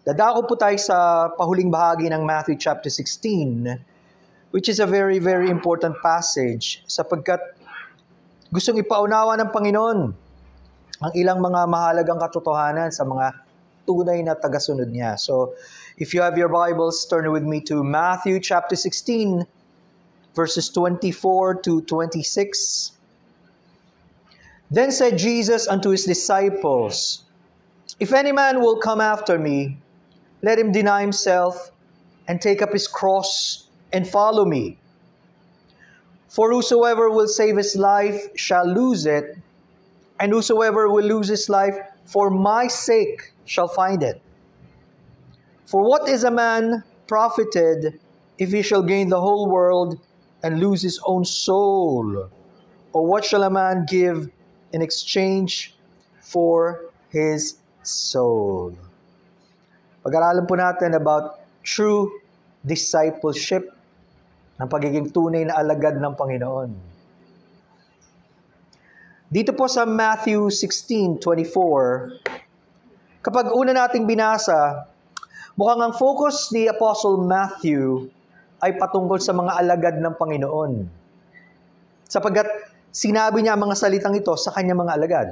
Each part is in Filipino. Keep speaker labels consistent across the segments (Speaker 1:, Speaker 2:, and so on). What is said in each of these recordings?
Speaker 1: Dadako po tayo sa pahuling bahagi ng Matthew chapter 16, which is a very, very important passage sapagkat gustong ipaunawa ng Panginoon ang ilang mga mahalagang katotohanan sa mga tunay na tagasunod niya. So, if you have your Bibles, turn with me to Matthew chapter 16, verses 24 to 26. Then said Jesus unto his disciples, If any man will come after me, let him deny himself and take up his cross and follow me. For whosoever will save his life shall lose it, and whosoever will lose his life for my sake shall find it. For what is a man profited if he shall gain the whole world and lose his own soul? Or what shall a man give in exchange for his soul? Pag-aralan po natin about true discipleship, ng pagiging tunay na alagad ng Panginoon. Dito po sa Matthew 16:24, kapag una nating binasa, mukhang ang focus ni Apostle Matthew ay patungkol sa mga alagad ng Panginoon. Sapagkat sinabi niya ang mga salitang ito sa kanyang mga alagad.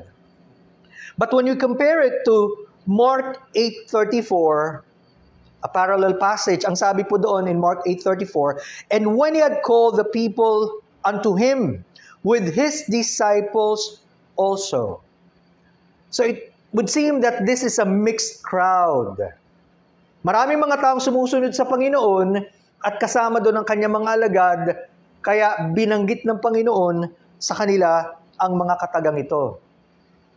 Speaker 1: But when you compare it to Mark 8:34, a parallel passage, ang sabi po doon in Mark 8:34, and when he had called the people unto him with his disciples also. So it would seem that this is a mixed crowd. Maraming mga taong sumusunod sa Panginoon at kasama doon ang kanyang mga alagad, kaya binanggit ng Panginoon sa kanila ang mga katagang ito.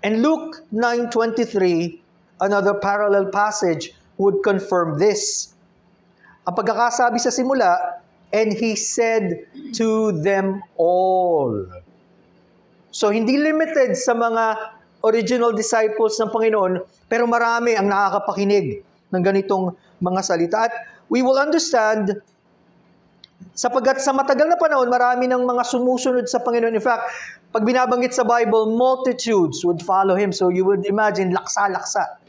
Speaker 1: And Luke 9:23, another parallel passage, would confirm this. Ang pagkakasabi sa simula, and he said to them all. So hindi limited sa mga original disciples ng Panginoon, pero marami ang nakakapakinig ng ganitong mga salita. At we will understand, sapagkat sa matagal na panahon, marami ng mga sumusunod sa Panginoon. In fact, pag binabanggit sa Bible, multitudes would follow Him. So you would imagine, laksa-laksa.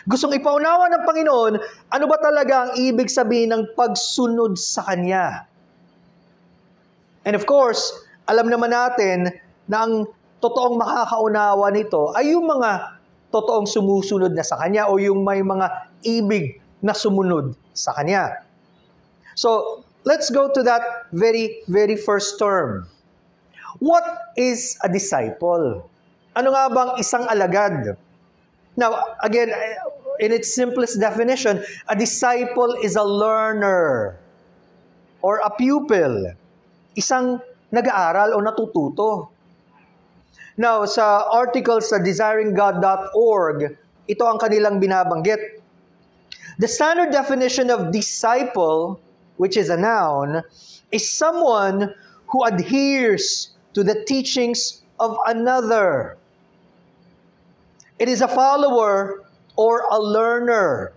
Speaker 1: Gustong ipaunawa ng Panginoon, ano ba talaga ang ibig sabihin ng pagsunod sa Kanya? And of course, alam naman natin na ang totoong makakaunawa nito ay yung mga totoong sumusunod na sa Kanya o yung may mga ibig na sumunod sa Kanya. So, let's go to that very, very first term. What is a disciple? Ano nga bang isang alagad? Now, again, in its simplest definition, a disciple is a learner or a pupil. Isang nag-aaral o natututo. Now, sa article sa desiringgod.org, ito ang kanilang binabanggit. The standard definition of disciple, which is a noun, is someone who adheres to the teachings of another. It is a follower or a learner.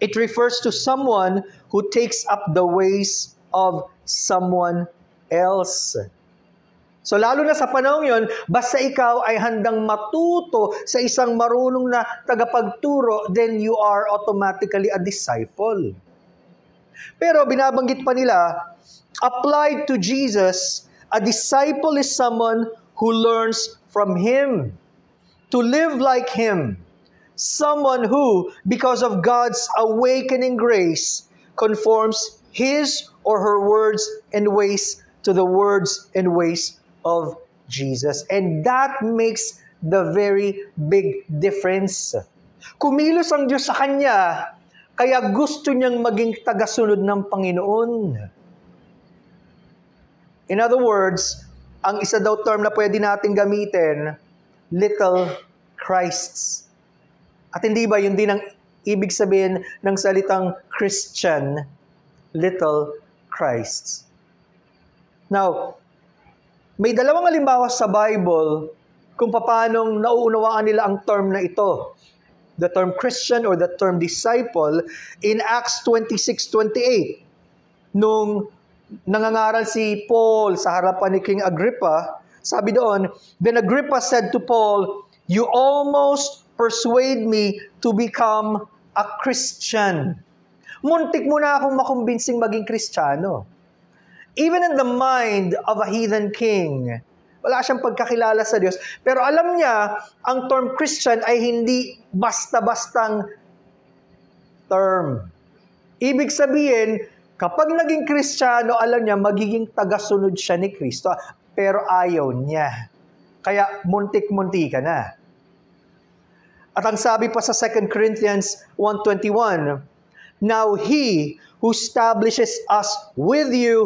Speaker 1: It refers to someone who takes up the ways of someone else. So lalo na sa panahon yon, basta ikaw ay handang matuto sa isang marunong na tagapagturo, then you are automatically a disciple. Pero binabanggit pa nila, applied to Jesus, a disciple is someone who learns from Him, to live like Him. Someone who, because of God's awakening grace, conforms his or her words and ways to the words and ways of Jesus. And that makes the very big difference. Kumilos ang Diyos sa kanya, kaya gusto niyang maging tagasunod ng Panginoon. In other words, ang isa daw term na pwede natin gamitin, little Christs. At hindi ba yun din ang ibig sabihin ng salitang Christian, little Christs? Now, may dalawang halimbawa sa Bible kung paanong nauunawaan nila ang term na ito. The term Christian or the term disciple in Acts 26:28. Nung nangangaral si Paul sa harapan ni King Agrippa, sabi doon, then Agrippa said to Paul, "You almost persuade me to become a Christian. Muntik mo na akong makumbinsing maging Kristiyano. Even in the mind of a heathen king, wala siyang pagkakilala sa Diyos. Pero alam niya, ang term Christian ay hindi basta-bastang term. Ibig sabihin, kapag naging Kristiyano, alam niya, magiging tagasunod siya ni Kristo. Pero ayaw niya. Kaya muntik-munti ka na. At ang sabi pa sa 2 Corinthians 1:21, now He who establishes us with you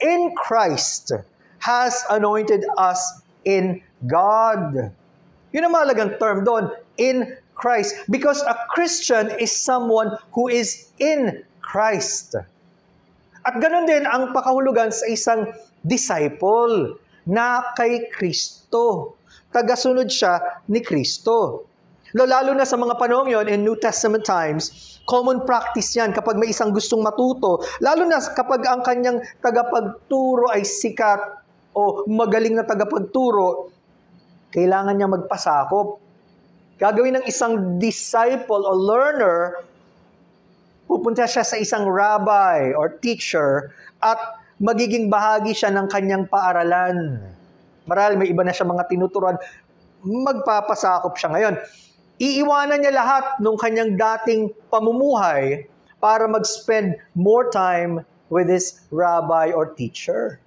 Speaker 1: in Christ has anointed us in God. Yun ang mahalagang term doon, in Christ. Because a Christian is someone who is in Christ. At ganun din ang pakahulugan sa isang disciple na kay Kristo. Tagasunod siya ni Kristo. Lalo na sa mga panahon yon in New Testament times, common practice yan kapag may isang gustong matuto, lalo na kapag ang kanyang tagapagturo ay sikat o magaling na tagapagturo, kailangan niya magpasakop. Gagawin ng isang disciple o learner, pupunta siya sa isang rabbi or teacher at magiging bahagi siya ng kanyang paaralan. Marahil may iba na siya mga tinuturuan, magpapasakop siya ngayon. Iiwanan niya lahat ng kanyang dating pamumuhay para mag-spend more time with his rabbi or teacher.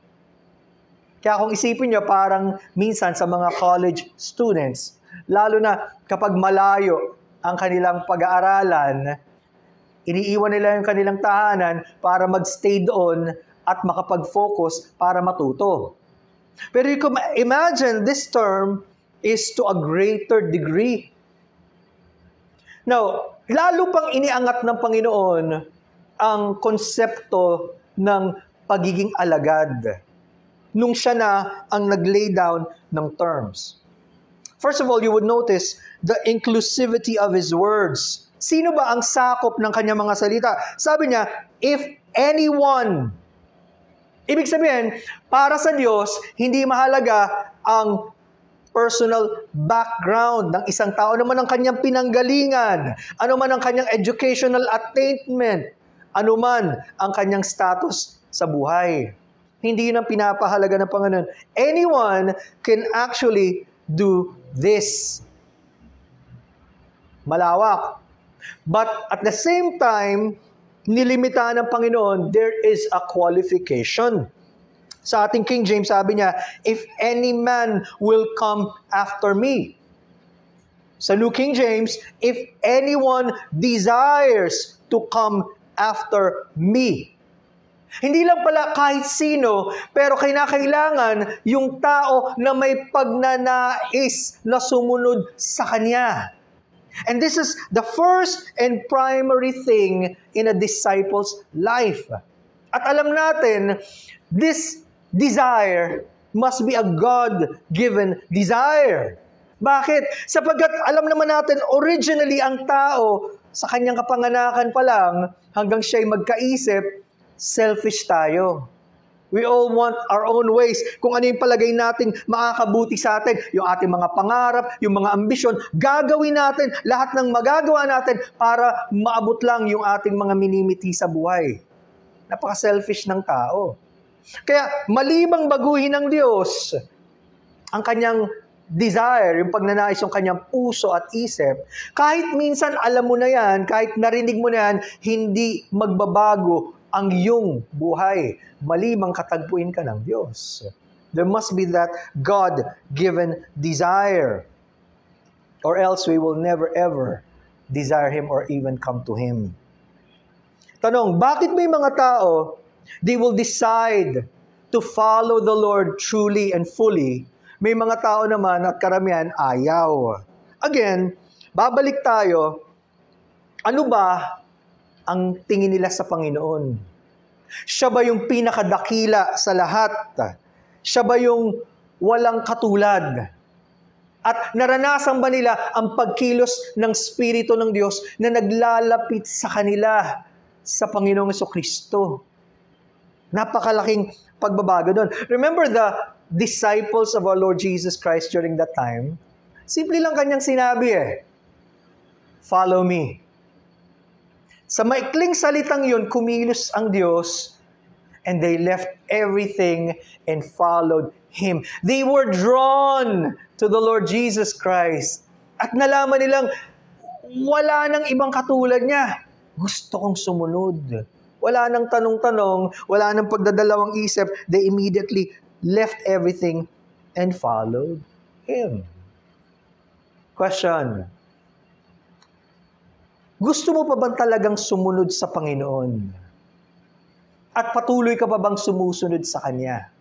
Speaker 1: Kaya kung isipin niyo, parang minsan sa mga college students, lalo na kapag malayo ang kanilang pag-aaralan, iniiwan nila yung kanilang tahanan para mag-stay doon at makapag-focus para matuto. Pero you can imagine this term is to a greater degree. Now, lalo pang iniangat ng Panginoon ang konsepto ng pagiging alagad nung siya na ang nag-lay down ng terms. First of all, you would notice the inclusivity of His words. Sino ba ang sakop ng kanyang mga salita? Sabi niya, if anyone. Ibig sabihin, para sa Diyos, hindi mahalaga ang personal background ng isang tao, ano man ang kanyang pinanggalingan, ano man ang kanyang educational attainment, ano man ang kanyang status sa buhay. Hindi yun ang pinapahalaga ng Panginoon. Anyone can actually do this. Malawak. But at the same time, nilimitahan ng Panginoon, there is a qualification. Sa ating King James, sabi niya, if any man will come after me. Sa New King James, if anyone desires to come after me. Hindi lang pala kahit sino, pero kinakailangan yung tao na may pagnanais na sumunod sa Kanya. And this is the first and primary thing in a disciple's life. At alam natin, this desire must be a God-given desire. Bakit? Sapagkat alam naman natin, originally ang tao, sa kanyang kapanganakan pa lang, hanggang siya'y magkaisip, selfish tayo. We all want our own ways. Kung ano yung palagay natin makakabuti sa atin, yung ating mga pangarap, yung mga ambisyon, gagawin natin, lahat ng magagawa natin para maabot lang yung ating mga minimiti sa buhay. Napaka-selfish ng tao. Kaya malimang baguhin ng Diyos ang kanyang desire, yung pagnanais yung kanyang puso at isip, kahit minsan alam mo na yan, kahit narinig mo na yan, hindi magbabago ang iyong buhay. Malimang katagpuin ka ng Diyos. There must be that God-given desire. Or else we will never ever desire Him or even come to Him. Tanong, bakit may mga tao, they will decide to follow the Lord truly and fully. May mga tao naman at karamihan ayaw. Again, babalik tayo, ano ba ang tingin nila sa Panginoon? Siya ba yung pinakadakila sa lahat? Siya ba yung walang katulad? At naranasan ba nila ang pagkilos ng Espiritu ng Diyos na naglalapit sa kanila sa Panginoong Jesucristo? Napakalaking pagbabago doon. Remember the disciples of our Lord Jesus Christ during that time? Simple lang kanyang sinabi follow me. Sa maikling salitang yun, kumilos ang Diyos, and they left everything and followed Him. They were drawn to the Lord Jesus Christ. At nalaman nilang, wala nang ibang katulad niya. Gusto kong sumunod. Wala nang tanong-tanong, wala nang pagdadalawang isip. They immediately left everything and followed Him. Question. Gusto mo pa bang talagang sumunod sa Panginoon? At patuloy ka pa bang sumusunod sa Kanya?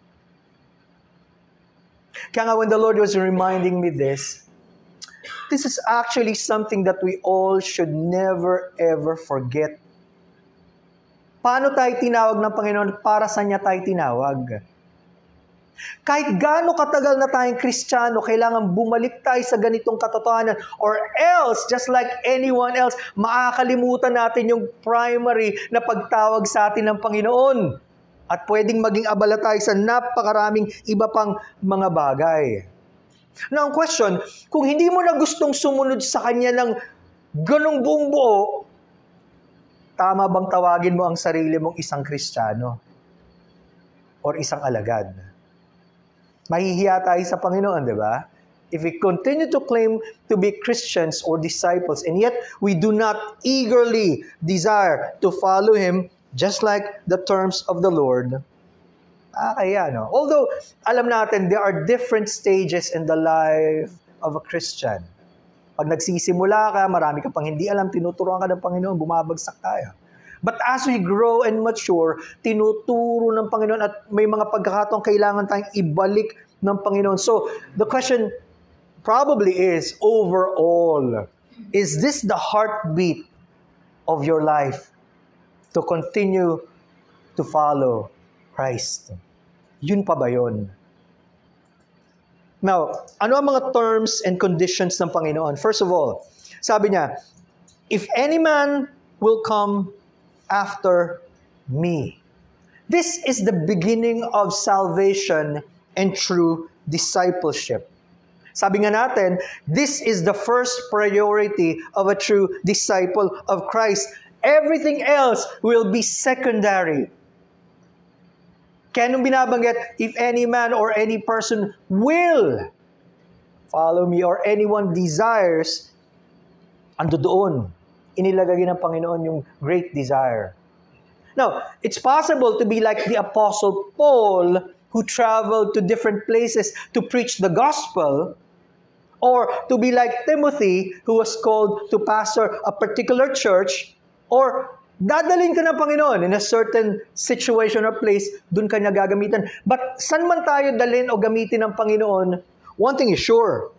Speaker 1: Kaya nga when the Lord was reminding me this is actually something that we all should never ever forget. Paano tayo tinawag ng Panginoon? Para sa Niya tayo tinawag? Kahit gaano katagal na tayong Kristiyano, kailangan bumalik tayo sa ganitong katotohanan. Or else, just like anyone else, makakalimutan natin yung primary na pagtawag sa atin ng Panginoon. At pwedeng maging abala tayo sa napakaraming iba pang mga bagay. Now, ang question, kung hindi mo na gustong sumunod sa Kanya ng ganong buong buo, tama bang tawagin mo ang sarili mong isang Kristiyano? Or isang alagad? Mahihiya tayo sa Panginoon, di ba? If we continue to claim to be Christians or disciples, and yet we do not eagerly desire to follow Him, just like the terms of the Lord, kaya, no? Although, alam natin, there are different stages in the life of a Christian. Pag nagsisimula ka, marami ka pang hindi alam, tinuturuan ka ng Panginoon, bumabagsak tayo. But as we grow and mature, tinuturo ng Panginoon at may mga pagkakataong kailangan tayong ibalik ng Panginoon. So, the question probably is, overall, is this the heartbeat of your life to continue to follow Christ? Yun pa ba yun? Now, ano ang mga terms and conditions ng Panginoon? First of all, sabi niya, if any man will come after me. This is the beginning of salvation and true discipleship. Sabi nga natin, this is the first priority of a true disciple of Christ. Everything else will be secondary. Kaya nung binabanggit, if any man or any person will follow me or anyone desires, ando doon. Inilagay ng Panginoon yung great desire. Now, it's possible to be like the Apostle Paul who traveled to different places to preach the gospel, or to be like Timothy who was called to pastor a particular church, or dadalhin ka ng Panginoon in a certain situation or place, dun ka niya gagamitan. But saan man tayo dalhin o gamitin ng Panginoon, one thing is sure,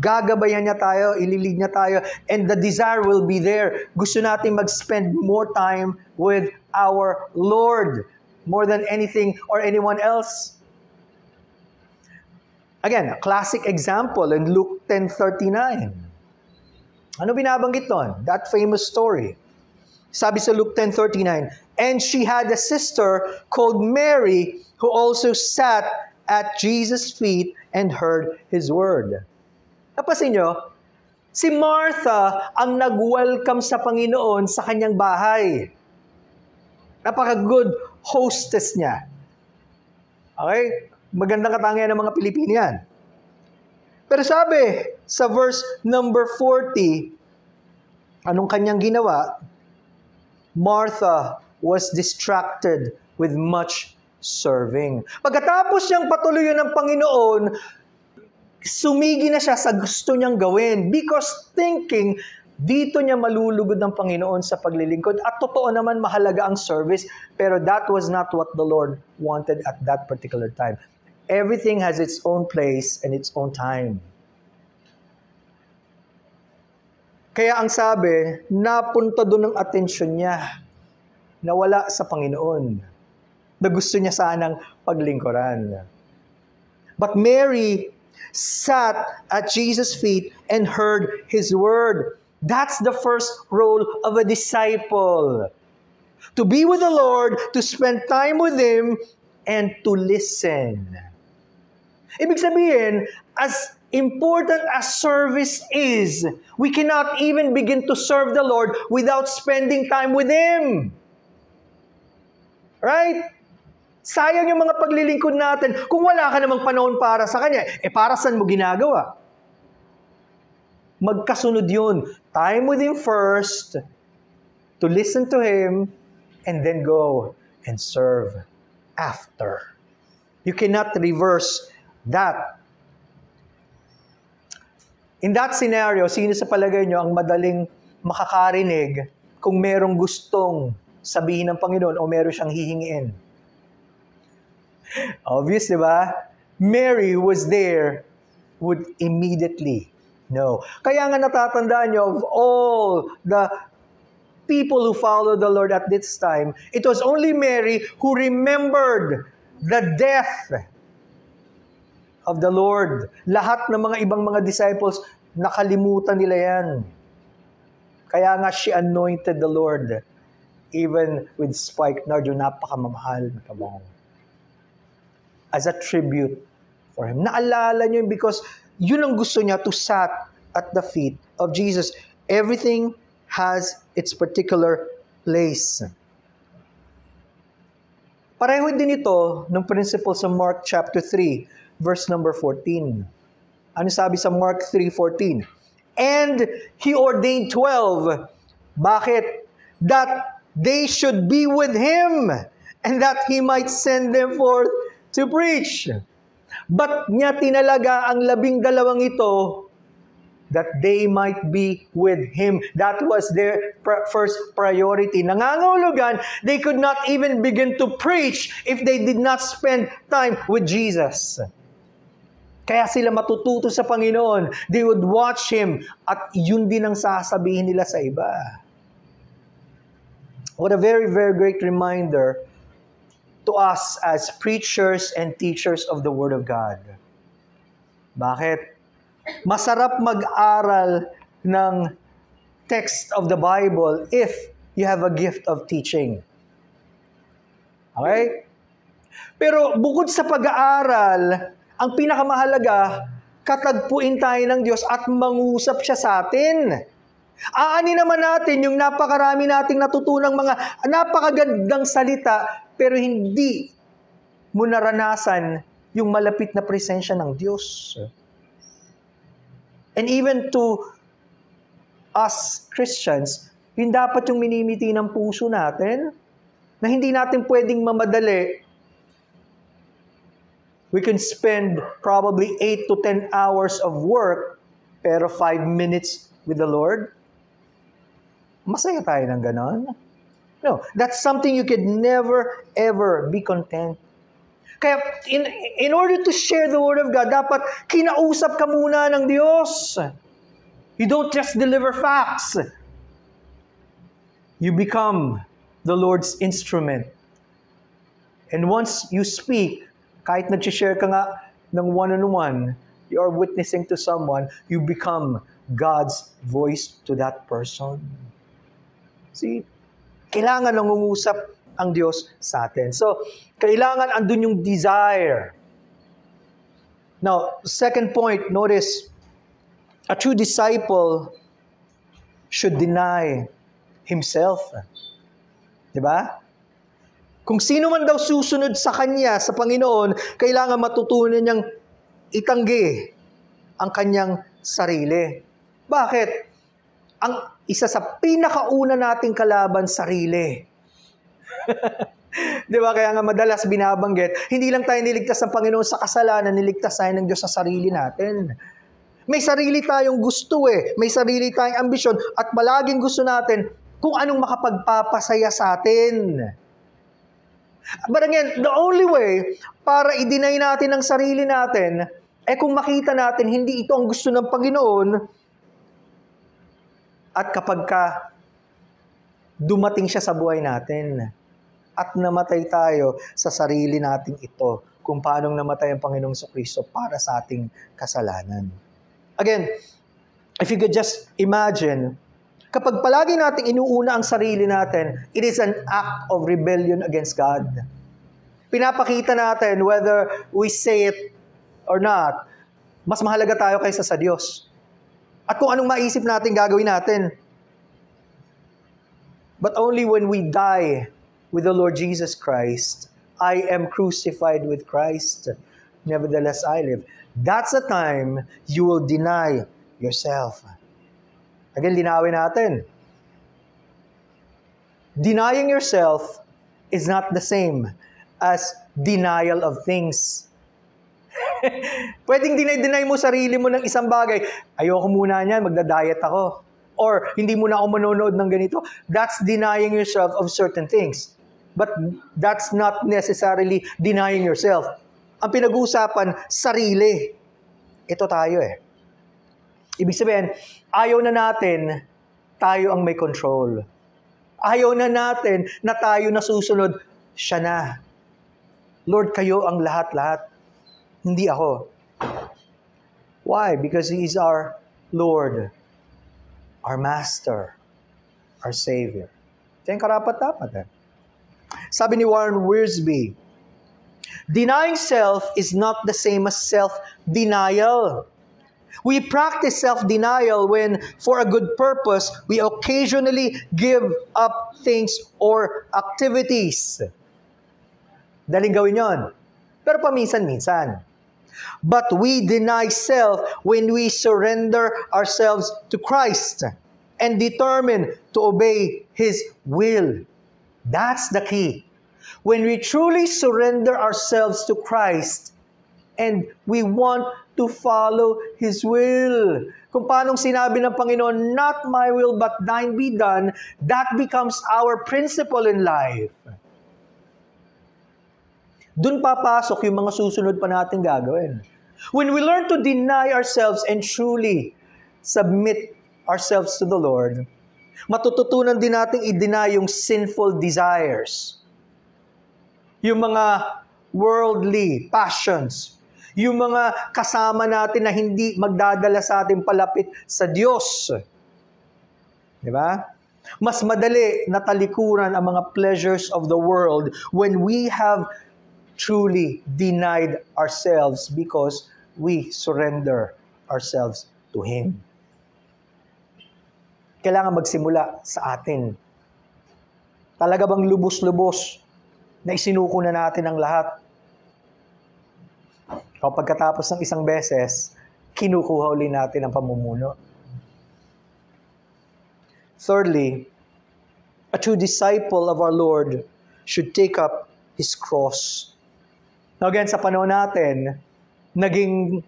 Speaker 1: gagabayan niya tayo, ililid niya tayo, and the desire will be there. Gusto natin mag-spend more time with our Lord, more than anything or anyone else. Again, a classic example in Luke 10:39. Ano binabanggit doon? That famous story. Sabi sa Luke 10:39, and she had a sister called Mary who also sat at Jesus' feet and heard His word. Napasin nyo, si Martha ang nag-welcome sa Panginoon sa kanyang bahay. Napaka-good hostess niya. Okay? Magandang katangian ng mga Pilipino yan. Pero sabi, sa verse number 40, anong kanyang ginawa? Martha was distracted with much serving. Pagkatapos niyang patuluyan ng Panginoon, sumigi na siya sa gusto niyang gawin because thinking, dito niya malulugod ng Panginoon sa paglilingkod. At totoo naman mahalaga ang service, pero that was not what the Lord wanted at that particular time. Everything has its own place and its own time. Kaya ang sabi, napunta doon ang atensyon niya, nawala sa Panginoon, na gusto niya sanang paglingkuran. But Mary sat at Jesus' feet and heard His word. That's the first role of a disciple. To be with the Lord, to spend time with Him, and to listen. Ibig sabihin, as important as service is, we cannot even begin to serve the Lord without spending time with Him. Right? Sayang yung mga paglilingkod natin kung wala ka namang panahon para sa Kanya. Para saan mo ginagawa? Magkasunod yun. Time with Him first, to listen to Him, and then go and serve after. You cannot reverse that. In that scenario, sino sa palagay nyo ang madaling makakarinig kung merong gustong sabihin ng Panginoon o meron siyang hihingiin? Obvious, di ba? Mary, who was there, would immediately know. Kaya nga natatandaan nyo, of all the people who followed the Lord at this time, it was only Mary who remembered the death of the Lord. Lahat ng mga ibang mga disciples, nakalimutan nila yan. Kaya nga she anointed the Lord, even with spikenard, yung napakamamahal na tabong, as a tribute for Him. Naalala niyo yun because yun ang gusto niya, to sat at the feet of Jesus. Everything has its particular place. Pareho din ito ng principle sa Mark chapter 3, verse number 14. Ano sabi sa Mark 3:14? And He ordained 12. Bakit? That they should be with Him, and that He might send them forth to preach. But niya tinalaga ang 12 ito, that they might be with Him. That was their first priority. Nangangahulugan, they could not even begin to preach if they did not spend time with Jesus. Kaya sila matututo sa Panginoon. They would watch Him at yun din ang sasabihin nila sa iba. What a very, very great reminder to us as preachers and teachers of the Word of God. Bakit? Masarap mag-aral ng text of the Bible if you have a gift of teaching. Okay? Pero bukod sa pag-aaral, ang pinakamahalaga, katagpuin tayo ng Diyos at mangusap siya sa atin. Aani naman natin yung napakarami nating natutunang mga napakagandang salita, pero hindi mo naranasan yung malapit na presensya ng Diyos. And even to us Christians, yun dapat yung minimiti ng puso natin, na hindi natin pwedeng mamadali. We can spend probably 8 to 10 hours of work, pero 5 minutes with the Lord. Masaya tayo ng ganon. No, that's something you could never, ever be content. Kaya, in order to share the Word of God, dapat kinausap ka muna ng Diyos. You don't just deliver facts. You become the Lord's instrument. And once you speak, kahit nag-share ka nga ng one-on-one, you are witnessing to someone, you become God's voice to that person. See? Kailangan nangungusap ang Diyos sa atin. So, kailangan andun yung desire. Now, second point, notice, a true disciple should deny himself. Diba? Kung sino man daw susunod sa Kanya, sa Panginoon, kailangan matutunan niyang itanggi ang kanyang sarili. Bakit? Ang isa sa pinakauna nating kalaban, sarili. Di ba? Kaya nga madalas binabanggit, hindi lang tayo niligtas ng Panginoon sa kasalanan, niligtas tayo ng Diyos sa sarili natin. May sarili tayong gusto may sarili tayong ambisyon, at palaging gusto natin kung anong makapagpapasaya sa atin. But again, the only way para i-deny natin ang sarili natin, kung makita natin hindi ito ang gusto ng Panginoon, at kapag dumating siya sa buhay natin, at namatay tayo sa sarili nating ito, kung paanong namatay ang Panginoong Kristo para sa ating kasalanan. Again, if you could just imagine, kapag palagi nating inuuna ang sarili natin, it is an act of rebellion against God. Pinapakita natin, whether we say it or not, Mas mahalaga tayo kaysa sa Diyos. At kung anong maisip natin, gagawin natin. But only when we die with the Lord Jesus Christ, I am crucified with Christ. Nevertheless, I live. That's the time you will deny yourself. Again, linawin natin. Denying yourself is not the same as denial of things. Pwedeng deny mo sarili mo ng isang bagay. Ayoko muna niyan, magda-diet ako. Or hindi muna ako manonood ng ganito. That's denying yourself of certain things. But that's not necessarily denying yourself. Ang pinag-uusapan, sarili. Ito tayo eh. Ibig sabihin, ayaw na natin, tayo ang may control. Ayaw na natin na tayo nasusunod, siya na. Lord, kayo ang lahat-lahat. Hindi ako. Why? Because He is our Lord, our Master, our Savior. Ito yung karapat-dapat. Sabi ni Warren Wiersbe, denying self is not the same as self-denial. We practice self-denial when, for a good purpose, we occasionally give up things or activities. Daling gawin yon. Pero paminsan-minsan. But we deny self when we surrender ourselves to Christ and determine to obey His will. That's the key. When we truly surrender ourselves to Christ and we want to follow His will. Kung paanong sinabi ng Panginoon, not my will but thine be done, that becomes our principle in life. Doon papasok yung mga susunod pa natin gagawin. When we learn to deny ourselves and truly submit ourselves to the Lord, matututunan din natin i-deny yung sinful desires. Yung mga worldly passions. Yung mga kasama natin na hindi magdadala sa ating palapit sa Diyos. Di ba? Mas madali na talikuran ang mga pleasures of the world when we have truly denied ourselves because we surrender ourselves to Him. Kailangan magsimula sa atin. Talaga bang lubos-lubos na isinuko na natin ang lahat? O pagkatapos ng isang beses, kinukuha uli natin ang pamumuno. Thirdly, a true disciple of our Lord should take up His cross. Now again, sa panahon natin, naging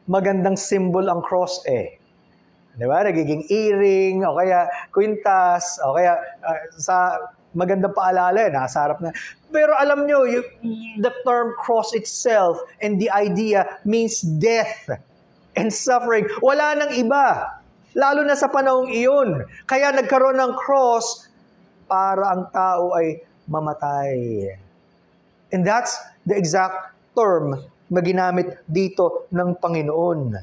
Speaker 1: magandang symbol ang cross eh. Di ba? Nagiging earring, o kaya kwintas, o kaya sa magandang paalala, nasa harap na. Pero alam nyo, the term cross itself and the idea means death and suffering. Wala nang iba. Lalo na sa panahong iyon. Kaya nagkaroon ng cross para ang tao ay mamatay. And that's the exact term na ginamit dito ng Panginoon.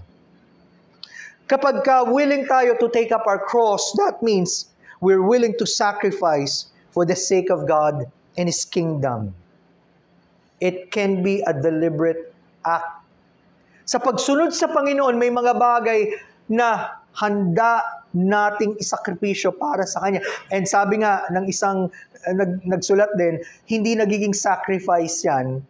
Speaker 1: Kapag willing tayo to take up our cross, that means we're willing to sacrifice for the sake of God and His kingdom. It can be a deliberate act. Sa pagsunod sa Panginoon, may mga bagay na handa nating isakripisyo para sa Kanya. And sabi nga ng isang nagsulat din, hindi nagiging sacrifice yan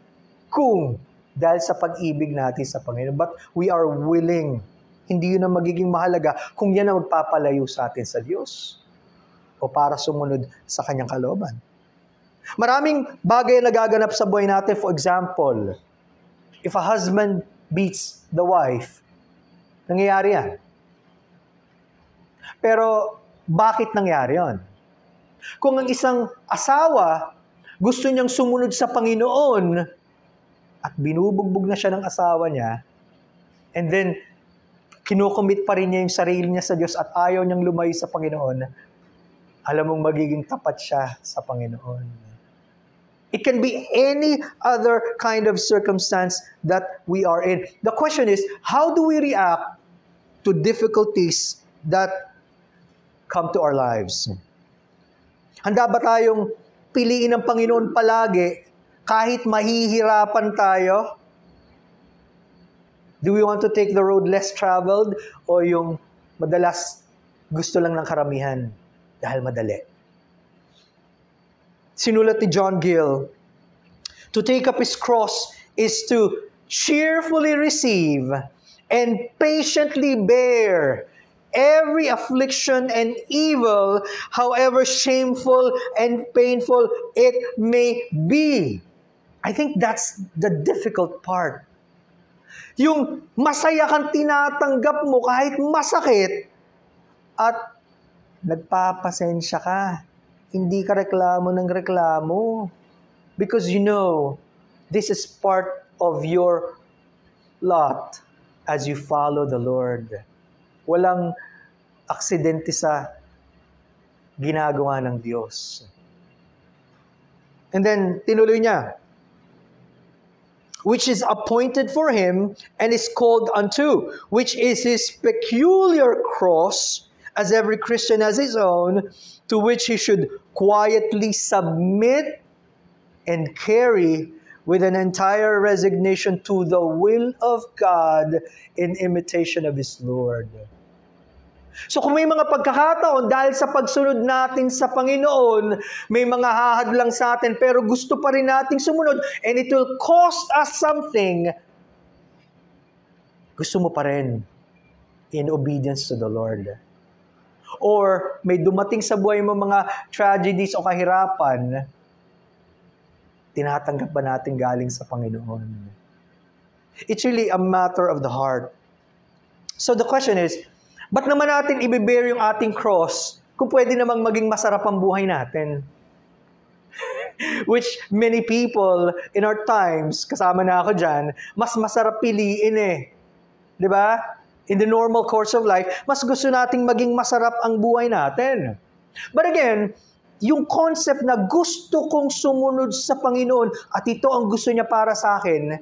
Speaker 1: kung dahil sa pag-ibig natin sa Panginoon. But we are willing. Hindi yun ang magiging mahalaga kung yan ang magpapalayo sa atin sa Diyos o para sumunod sa Kanyang kalooban. Maraming bagay na nagaganap sa buhay natin. For example, if a husband beats the wife, nangyayari yan. Pero bakit nangyari yon? Kung ang isang asawa gusto niyang sumunod sa Panginoon at binubugbog na siya ng asawa niya, and then kinukomit pa rin niya yung sarili niya sa Diyos at ayaw niyang lumayo sa Panginoon, alam mong magiging tapat siya sa Panginoon. It can be any other kind of circumstance that we are in. The question is, how do we react to difficulties that come to our lives? Handa ba tayong piliin ng Panginoon palagi kahit mahihirapan tayo? Do we want to take the road less traveled o yung madalas gusto lang ng karamihan dahil madali? Sinulat ni John Gill, to take up his cross is to cheerfully receive and patiently bear every affliction and evil, however shameful and painful it may be. I think that's the difficult part. Yung masaya kang tinatanggap mo kahit masakit at nagpapasensya ka. Hindi ka reklamo ng reklamo. Because you know, this is part of your lot as you follow the Lord. Walang aksidente sa ginagawa ng Diyos. And then, tinuloy niya, which is appointed for him and is called unto, which is his peculiar cross, as every Christian has his own, to which he should quietly submit and carry with an entire resignation to the will of God in imitation of his Lord. So kung may mga pagkakataon dahil sa pagsunod natin sa Panginoon, may mga hahadlang sa atin pero gusto pa rin nating sumunod and it will cost us something, gusto mo pa rin in obedience to the Lord. Or may dumating sa buhay mo mga tragedies o kahirapan, tinatanggap ba natin galing sa Panginoon? It's really a matter of the heart. So the question is, ba't naman natin i-bear yung ating cross kung pwede namang maging masarap ang buhay natin? Which many people in our times, kasama na ako dyan, mas masarap piliin eh. Di ba? In the normal course of life, mas gusto nating maging masarap ang buhay natin. But again, yung concept na gusto kong sumunod sa Panginoon at ito ang gusto niya para sa akin,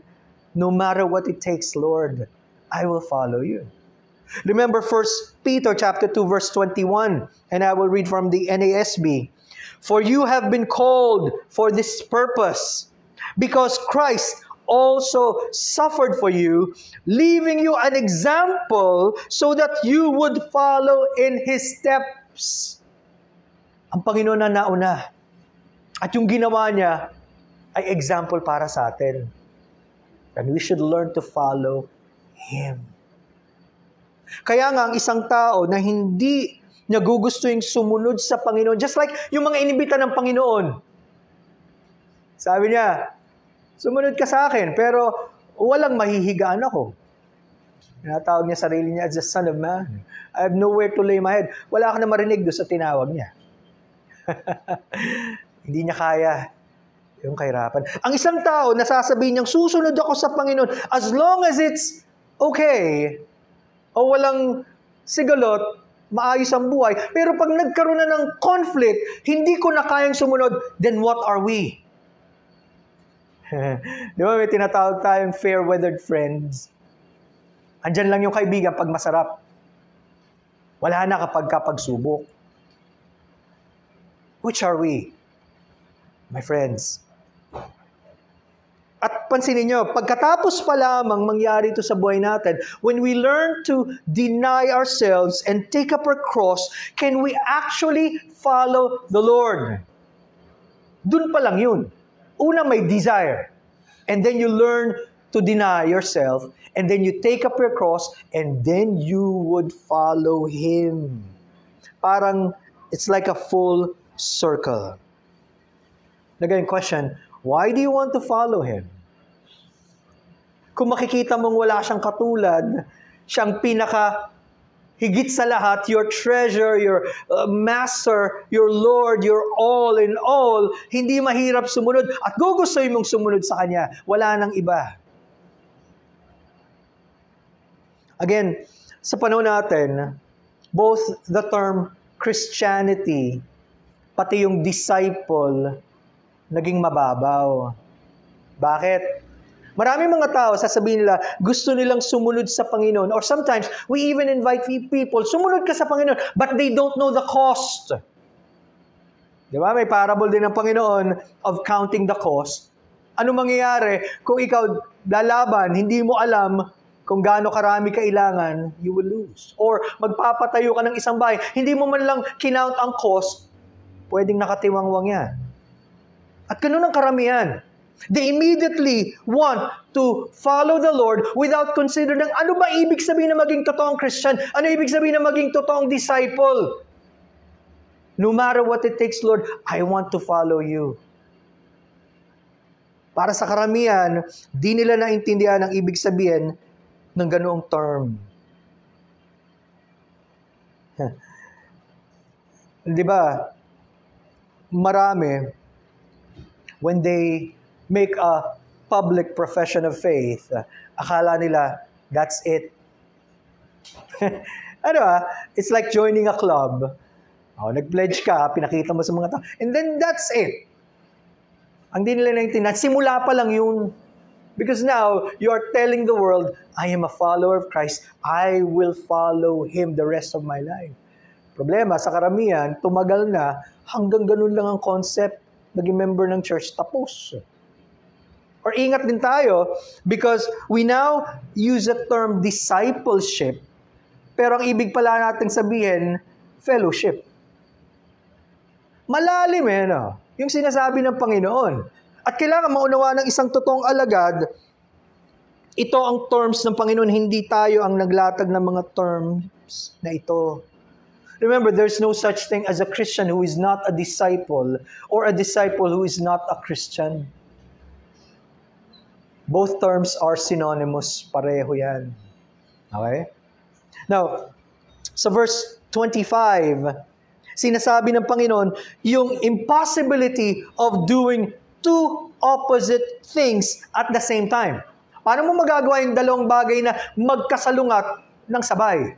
Speaker 1: no matter what it takes, Lord, I will follow you. Remember 1 Peter chapter 2 verse 21, and I will read from the NASB. For you have been called for this purpose, because Christ also suffered for you, leaving you an example so that you would follow in His steps. Ang Panginoon na nauna. At yung ginawa niya ay example para sa atin. And we should learn to follow Him. Kaya nga, ang isang tao na hindi niya gugustuhin sumunod sa Panginoon, just like yung mga inibita ng Panginoon. Sabi niya, sumunod ka sa akin, pero walang mahihigaan ako. Tinatawag niya sarili niya as the Son of Man. I have nowhere to lay my head. Wala ka na marinig doon sa tinawag niya. Hindi niya kaya yung kahirapan. Ang isang tao, nasasabihin niyang susunod ako sa Panginoon as long as it's okay, o walang sigalot, maayos ang buhay. Pero pag nagkaroon na ng conflict, hindi ko na kayang sumunod, then what are we? Di ba may tinatawag tayong fair-weathered friends? Andyan lang yung kaibigan pag masarap. Wala na kapag pagsubok. Which are we? My friends. At pansinin nyo, pagkatapos pa lamang mangyari ito sa buhay natin, when we learn to deny ourselves and take up our cross, can we actually follow the Lord? Dun pa lang yun. Una, may desire. And then you learn to deny yourself. And then you take up your cross. And then you would follow Him. Parang, it's like a full circle. Again, question, why do you want to follow Him? Kung makikita mong wala siyang katulad, siyang pinaka higit sa lahat, your treasure, your master, your Lord, your all in all, hindi mahirap sumunod at gugustuhin mong sumunod sa Kanya. Wala nang iba. Again, sa panahon natin, both the term Christianity, pati yung disciple, naging mababaw. Bakit? Maraming mga tao, sasabihin nila, gusto nilang sumunod sa Panginoon. Or sometimes, we even invite people, sumunod ka sa Panginoon, but they don't know the cost. Di ba? May parable din ng Panginoon of counting the cost. Ano mangyayari kung ikaw lalaban, hindi mo alam kung gaano karami kailangan, you will lose. Or magpapatayo ka ng isang bahay, hindi mo man lang kinount ang cost, pwedeng nakatiwangwang yan. At ganun ang karamihan. They immediately want to follow the Lord without considering ano ba ibig sabihin na maging totoong Christian? Ano ibig sabihin na maging totoong disciple? No matter what it takes, Lord, I want to follow you. Para sa karamihan, di nila naintindihan ang ibig sabihin ng ganoong term. Di ba? Marami, when they make a public profession of faith, akala nila, that's it. It's like joining a club. Nag-pledge ka, pinakita mo sa mga tao, and then that's it. Ang di nila naintindihan, simula pa lang yun. Because now, you are telling the world, I am a follower of Christ. I will follow Him the rest of my life. Problema, sa karamihan, tumagal na, hanggang ganun lang ang concept, naging member ng church, tapos. Or ingat din tayo, because we now use the term discipleship, pero ang ibig pala natin sabihin, fellowship. Malalim yung sinasabi ng Panginoon. At kailangan maunawa ng isang totoong alagad, ito ang terms ng Panginoon, hindi tayo ang naglatag ng mga terms na ito. Remember, there's no such thing as a Christian who is not a disciple or a disciple who is not a Christian. Both terms are synonymous. Pareho yan. Okay? Now, sa verse 25, sinasabi ng Panginoon, yung impossibility of doing two opposite things at the same time. Paano mo magagawa yung dalawang bagay na magkasalungat ng sabay?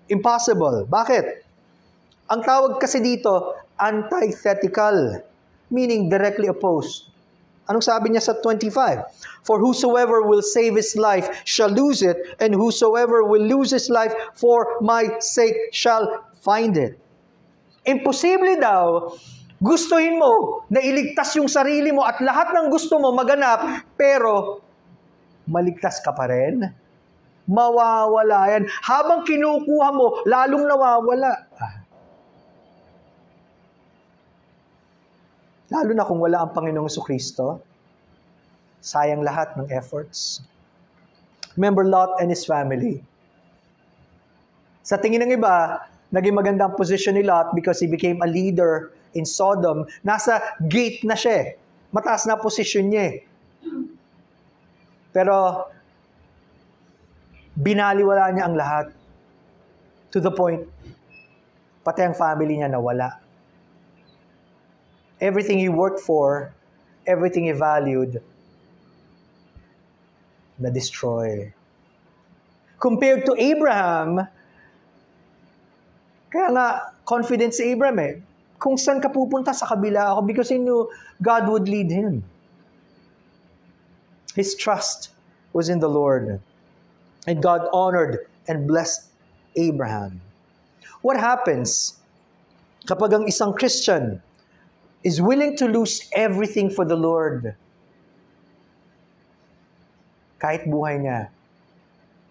Speaker 1: Impossible. Bakit? Ang tawag kasi dito, antithetical, meaning directly opposed. Anong sabi niya sa 25? For whosoever will save his life shall lose it, and whosoever will lose his life for my sake shall find it. Imposible daw, gustuhin mo na iligtas yung sarili mo at lahat ng gusto mo maganap, pero maligtas ka pa rin. Mawawala yan. Habang kinukuha mo, lalong nawawala. Lalo na kung wala ang Panginoong Jesucristo, sayang lahat ng efforts. Remember Lot and his family. Sa tingin ng iba, naging magandang position ni Lot because he became a leader in Sodom. Nasa gate na siya. Mataas na posisyon niya. Pero, binaliwala niya ang lahat. To the point, pati ang family niya nawala. Everything he worked for, everything he valued, na-destroy. Compared to Abraham, kaya nga, confident si Abraham kung saan ka pupunta, sa kabila ako, because he knew God would lead him. His trust was in the Lord. And God honored and blessed Abraham. What happens kapag ang isang Christian is willing to lose everything for the Lord? Kahit buhay niya,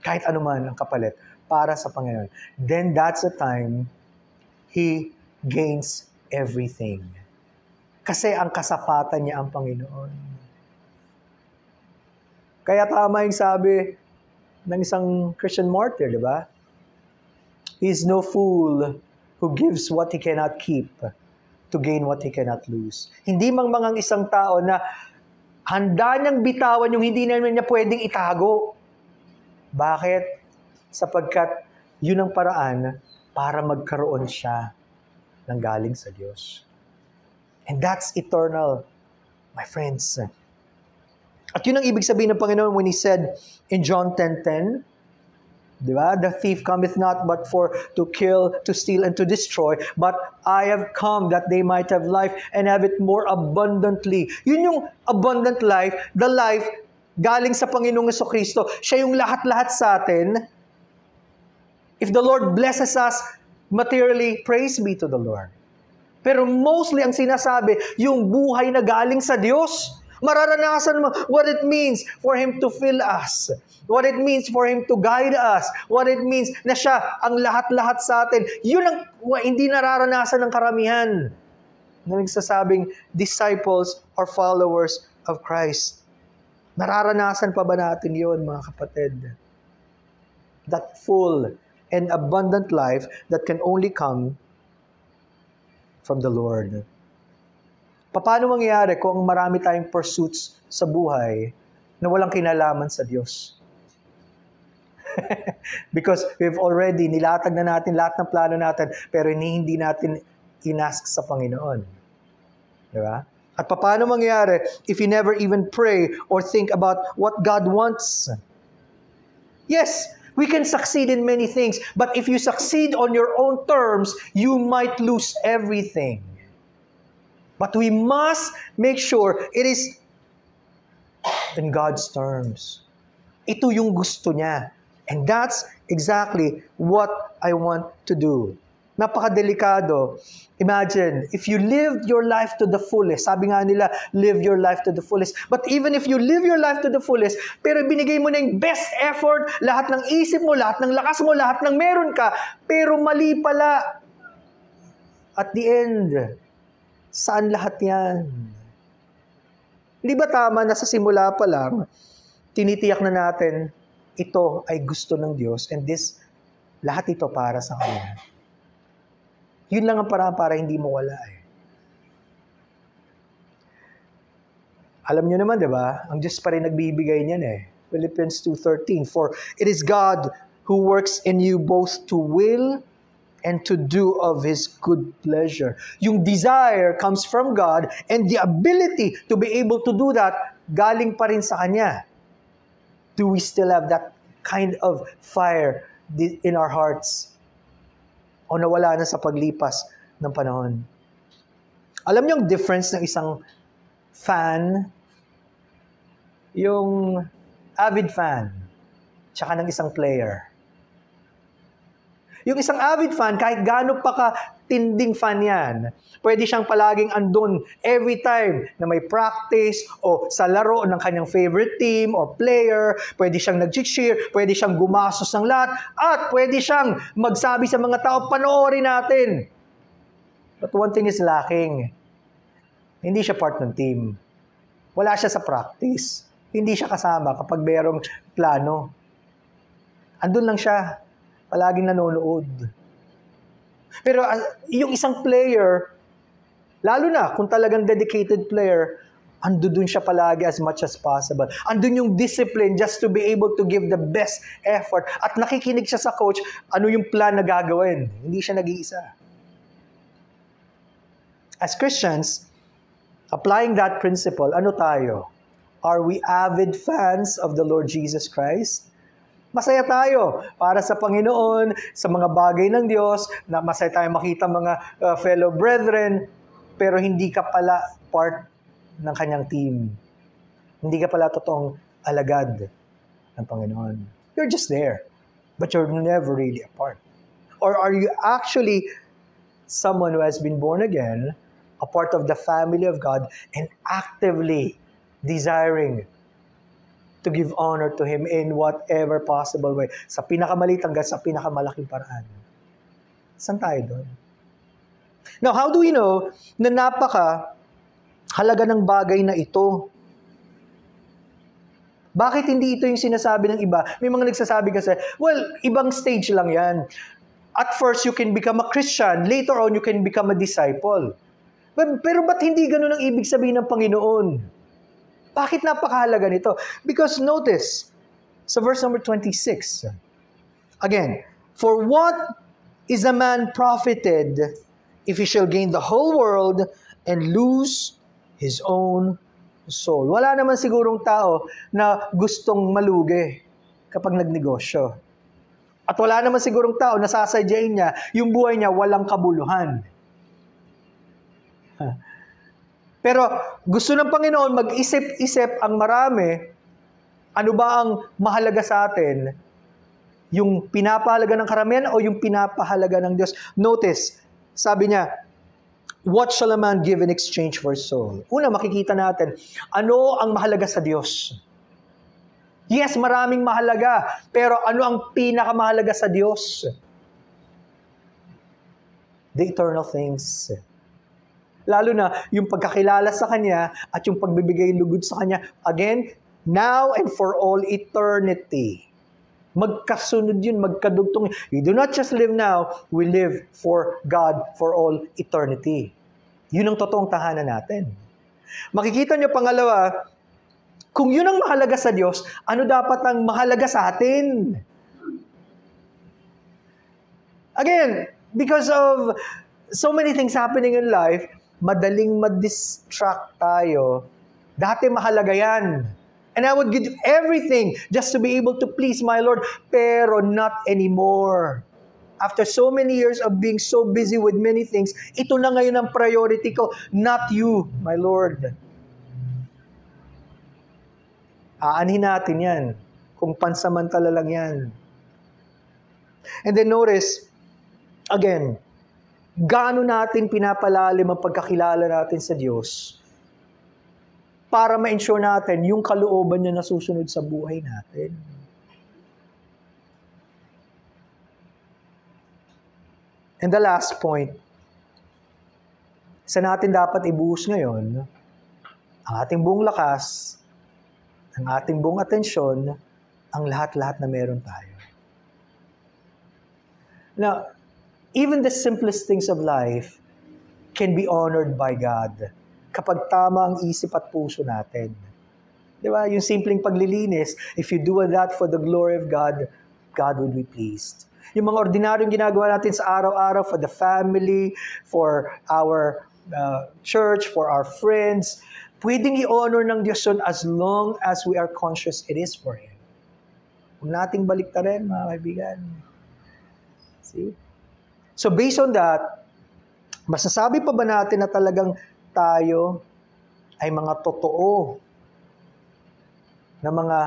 Speaker 1: kahit anuman ang kapalit, para sa Panginoon. Then that's the time he gains everything. Kasi ang kasapatan niya ang Panginoon. Kaya tama yung sabi ng isang Christian martyr, di ba? He is no fool who gives what he cannot keep to gain what he cannot lose. Hindi mang isang tao na handa niyang bitawan yung hindi naman niya pwedeng itago. Bakit? Sapagkat yun ang paraan para magkaroon siya ng galing sa Diyos. And that's eternal, my friends. At yun ang ibig sabihin ng Panginoon when He said in John 10:10, di ba? The thief cometh not but for to kill, to steal, and to destroy, but I have come that they might have life and have it more abundantly. Yun yung abundant life, the life galing sa Panginoong Jesucristo. Siya yung lahat-lahat sa atin. If the Lord blesses us materially, praise be to the Lord. Pero mostly ang sinasabi, yung buhay na galing sa Diyos. Mararanasan mo what it means for Him to fill us. What it means for Him to guide us. What it means na siya ang lahat-lahat sa atin. Yun ang hindi nararanasan ng karamihan na nagsasabing disciples or followers of Christ. Nararanasan pa ba natin yun, mga kapatid? That full and abundant life that can only come from the Lord. Paano mangyayari kung marami tayong pursuits sa buhay na walang kinalaman sa Diyos? Because we've already nilatag na natin lahat ng plano natin, pero hindi natin inask sa Panginoon. Diba? At paano mangyayari if you never even pray or think about what God wants? Yes, we can succeed in many things, but if you succeed on your own terms, you might lose everything. But we must make sure it is in God's terms. Ito yung gusto niya. And that's exactly what I want to do. Napakadelikado. Imagine, if you lived your life to the fullest, sabi nga nila, live your life to the fullest. But even if you live your life to the fullest, pero binigay mo na yung best effort, lahat ng isip mo, lahat ng lakas mo, lahat ng meron ka, pero mali pala. At the end, saan lahat yan? Hindi ba tama na sa simula pa lang, tinitiyak na natin, ito ay gusto ng Diyos and lahat ito para sa Kanya. Yun lang ang paraan para hindi mo wala eh. Alam nyo naman, di ba? Ang Diyos pa rin nagbibigay niyan eh. Philippians 2:13, for it is God who works in you both to will and to do of His good pleasure. Yung desire comes from God and the ability to be able to do that galing pa rin sa Kanya. Do we still have that kind of fire in our hearts? O nawala na sa paglipas ng panahon? Alam niyo ang difference ng isang fan, yung avid fan, tsaka ng isang player. Yung isang avid fan, kahit gaano pa ka-tinding fan yan, pwede siyang palaging andun every time na may practice o sa laro ng kanyang favorite team or player, pwede siyang nag-cheer, pwede siyang gumasos ng lahat, at pwede siyang magsabi sa mga tao, panoorin natin. But one thing is lacking. Hindi siya part ng team. Wala siya sa practice. Hindi siya kasama kapag mayroong plano. Andun lang siya. Palaging nanonood. Pero yung isang player, lalo na kung talagang dedicated player, andun siya palagi as much as possible. Andun yung discipline just to be able to give the best effort. At nakikinig siya sa coach, ano yung plan na gagawin. Hindi siya nag-iisa. As Christians, applying that principle, ano tayo? Are we avid fans of the Lord Jesus Christ? Masaya tayo para sa Panginoon, sa mga bagay ng Diyos, na masaya tayo makita mga fellow brethren, pero hindi ka pala part ng kanyang team. Hindi ka pala totoong alagad ng Panginoon. You're just there, but you're never really a part. Or are you actually someone who has been born again, a part of the family of God, and actively desiring to give honor to Him in whatever possible way. Sa pinakamaliit hanggang sa pinakamalaking paraan. Saan tayo doon? Now, how do we know na napaka-halaga ng bagay na ito? Bakit hindi ito yung sinasabi ng iba? May mga nagsasabi kasi, well, ibang stage lang yan. At first, you can become a Christian. Later on, you can become a disciple. Pero ba't hindi ganun ang ibig sabihin ng Panginoon? Bakit napakahalaga nito? Because notice, sa verse number 26, again, for what is a man profited if he shall gain the whole world and lose his own soul? Wala naman sigurong tao na gustong malugi kapag nagnegosyo. At wala naman sigurong tao na sasadyain niya yung buhay niya walang kabuluhan. Pero gusto ng Panginoon mag-isip-isip ang marami, ano ba ang mahalaga sa atin? Yung pinapahalaga ng karamihan o yung pinapahalaga ng Diyos? Notice, sabi niya, What shall a man give in exchange for his soul? Una, makikita natin, ano ang mahalaga sa Diyos? Yes, maraming mahalaga, pero ano ang pinakamahalaga sa Diyos? The eternal things. Lalo na yung pagkakilala sa Kanya at yung pagbibigay lugod sa Kanya. Again, now and for all eternity. Magkasunod yun, magkadugtong. We do not just live now, we live for God for all eternity. Yun ang totoong tahanan natin. Makikita nyo pangalawa, kung yun ang mahalaga sa Diyos, ano dapat ang mahalaga sa atin? Again, because of so many things happening in life, madaling ma-distract tayo. Dati mahalaga yan. And I would give everything just to be able to please my Lord, pero not anymore. After so many years of being so busy with many things, ito na ngayon ang priority ko, not you, my Lord. Aanhin natin yan, kung pansamantala lang yan. And then notice, again, gaano natin pinapalalim ang pagkakilala natin sa Diyos para ma-ensure natin yung kalooban niya na susunod sa buhay natin. And the last point, sa natin dapat ibuhos ngayon, ang ating buong lakas, ang ating buong atensyon, ang lahat-lahat na meron tayo. Now, even the simplest things of life can be honored by God kapag tama ang isip at puso natin. Di ba? Yung simpleng paglilinis, if you do that for the glory of God, God will be pleased. Yung mga ordinaryong ginagawa natin sa araw-araw for the family, for our church, for our friends, pwedeng i-honor ng Diyos yun as long as we are conscious it is for Him. Huwag nating baliktarin, mga kaibigan. See? So based on that, masasabi pa ba natin na talagang tayo ay mga totoo na mga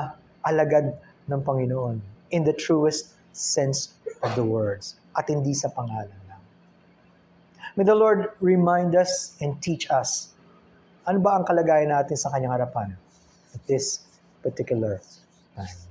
Speaker 1: alagad ng Panginoon in the truest sense of the words at hindi sa pangalan lang. May the Lord remind us and teach us ano ba ang kalagayan natin sa Kanyang harapan at this particular time.